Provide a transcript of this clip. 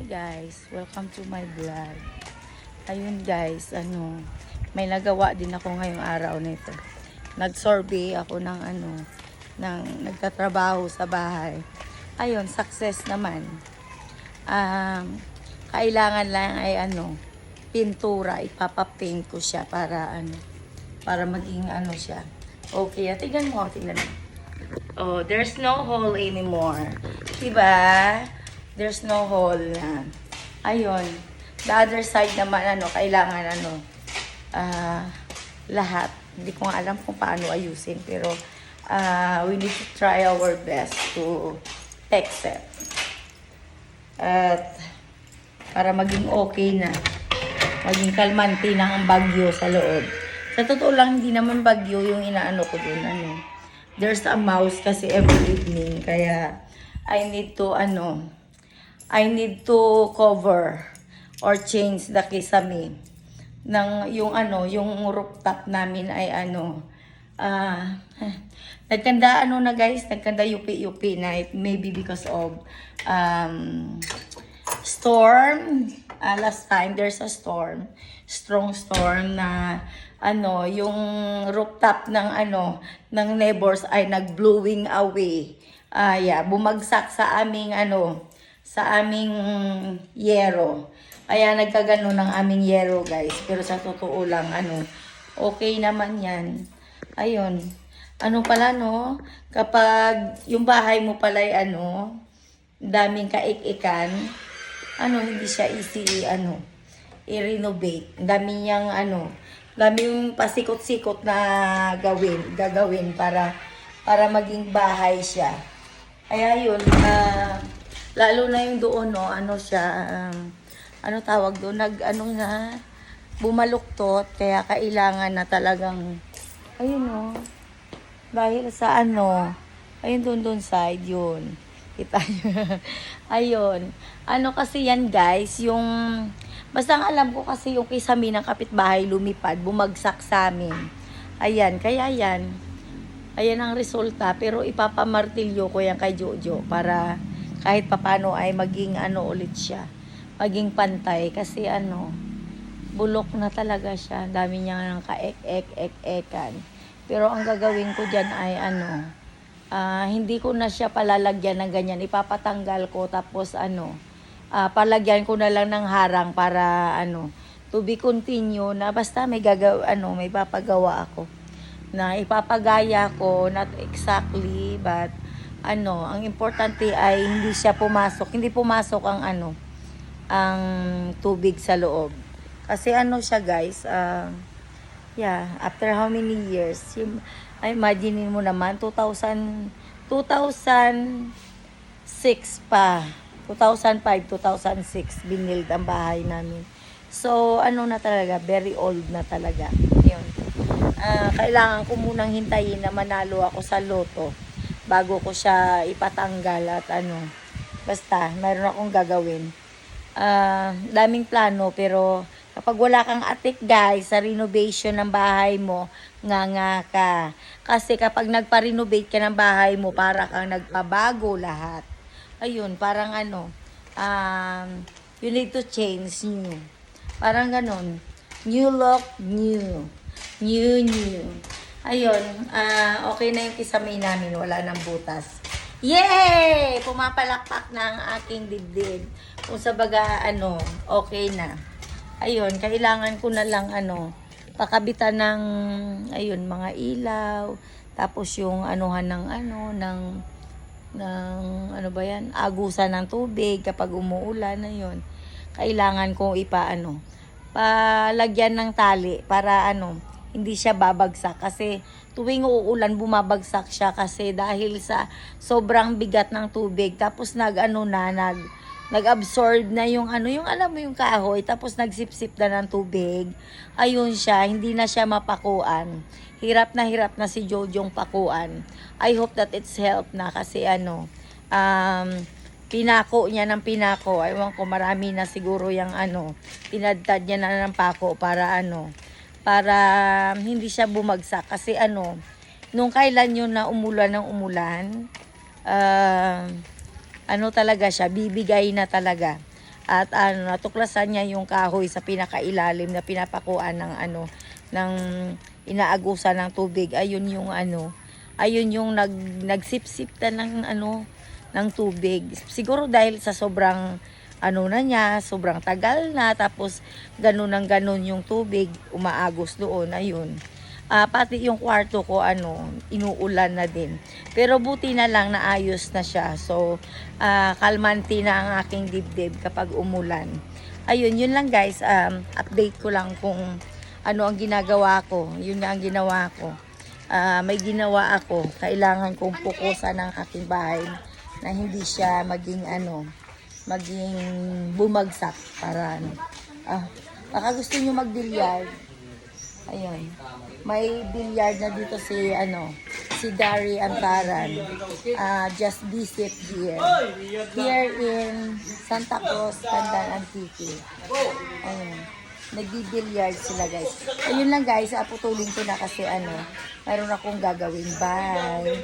Hi guys, welcome to my vlog. Ayun guys, may nagawa din ako ngayong araw nito. Nag-survey ako ng nagtatrabaho sa bahay. Ayun, success naman. Kailangan lang ay pintura, ipapapaint ko siya para maging siya. Okay, tingnan mo. Oh, there's no hole anymore. Diba? There's no hole na. Ayun. The other side naman, kailangan lahat. Hindi ko nga alam kung paano ayusin. Pero, we need to try our best to fix it. At, para maging okay na. Maging kalmante na ang bagyo sa loob. Sa totoo lang, hindi naman bagyo yung inaano ko dun. There's a mouse kasi every evening. Kaya, I need to cover or change the kisame ng yung rooftop namin ay nagkanda yupi na it maybe because of storm. Last time there's a strong storm na yung rooftop ng neighbors ay nag-blowing away. Bumagsak sa aming yero. Kaya nagkagano ng aming yero, guys. Pero sa totoo lang, okay naman yan. Ayun. Pala, no? Kapag yung bahay mo pala ay, daming kaikikan, hindi siya easy, i-renovate. Dami niyang, daming pasikot-sikot na gagawin para maging bahay siya. Kaya yun, lalo na yung doon, tawag doon, bumaluktot, kaya kailangan na talagang, ayun dahil sa ayun doon side, yun. Kita nyo. Ayun. Kasi yan guys, basta ang alam ko kasi yung kisame ng kapitbahay lumipad, bumagsak sa amin. Ayan, kaya yan. Ayan ang resulta, pero ipapamartilyo ko yan kay Jojo para kahit papano ay maging ulit siya. Maging pantay kasi bulok na talaga siya. Dami niya ng kaek-ek-ek-ekan. Pero ang gagawin ko dyan ay hindi ko na siya palalagyan ng ganyan. Ipapatanggal ko tapos palagyan ko na lang ng harang para to be continue na basta may may papagawa ako. Na ipapagaya ko, not exactly, but ang importante ay hindi siya pumasok. Hindi pumasok ang tubig sa loob. Kasi siya guys, after how many years, imagine mo naman, 2006 pa, 2005, 2006, binild ang bahay namin. So, na talaga, very old na talaga. Yun. Kailangan ko munang hintayin na manalo ako sa loto bago ko siya ipatanggal at basta mayroon akong gagawin. Daming plano pero kapag wala kang atik guys sa renovation ng bahay mo, nga ka. Kasi kapag nagpa-renovate ka ng bahay mo, para kang nagpabago lahat. Ayun, parang you need to change new. Parang ganon. New look, new. New. Ayun, okay na yung kisame namin, wala nang butas. Yay! Pumapalakpak na ang aking dibdib. Kung sa baga, okay na. Ayun, kailangan ko na lang, pakabitan ng, mga ilaw. Tapos yung agusan ng tubig kapag umuulan na yun. Kailangan ko palagyan ng tali para hindi siya babagsak kasi tuwing uulan bumabagsak siya kasi dahil sa sobrang bigat ng tubig tapos nag-absorb na yung alam mo yung kahoy tapos nagsipsip na ng tubig. Ayun siya, hindi na siya mapakuan. Hirap na si Jojong pakuan. I hope that it's help na kasi pinako niya ng pinako. Ewan ko, marami na siguro yung tinadtad niya na ng pako para para hindi siya bumagsak kasi nung kailan yun na umulan ng umulan, talaga siya, bibigay na talaga. At ano, natuklasan niya yung kahoy sa pinakailalim na pinapakuan ng ano, ng inaagusan ng tubig. Ayun yung ano, ayun yung nagsipsip na ng ano, ng tubig. Siguro dahil sa sobrang ano na niya, sobrang tagal na, tapos ganun ng ganun yung tubig, umaagos doon, ayun. Pati yung kwarto ko, ano, inuulan na din. Pero buti na lang naayos na siya. So, kalmanti na ang aking dibdib kapag umulan. Ayun, yun lang guys. Update ko lang kung ano ang ginagawa ko. Yun na ang ginawa ko. May ginawa ako. Kailangan kong pukusan ng aking bahay na hindi siya maging ano, maging bumagsak para ano. Baka gusto nyo mag-billiard. Ayun. May billiard na dito si ano, si Dari Antaran. Just visit here. Here in Santa Cruz, Pandan, Antique. Ayun. Nagbi-billiard sila guys. Ayun lang guys, putulin ko na kasi ano, mayroon akong gagawin. Bye!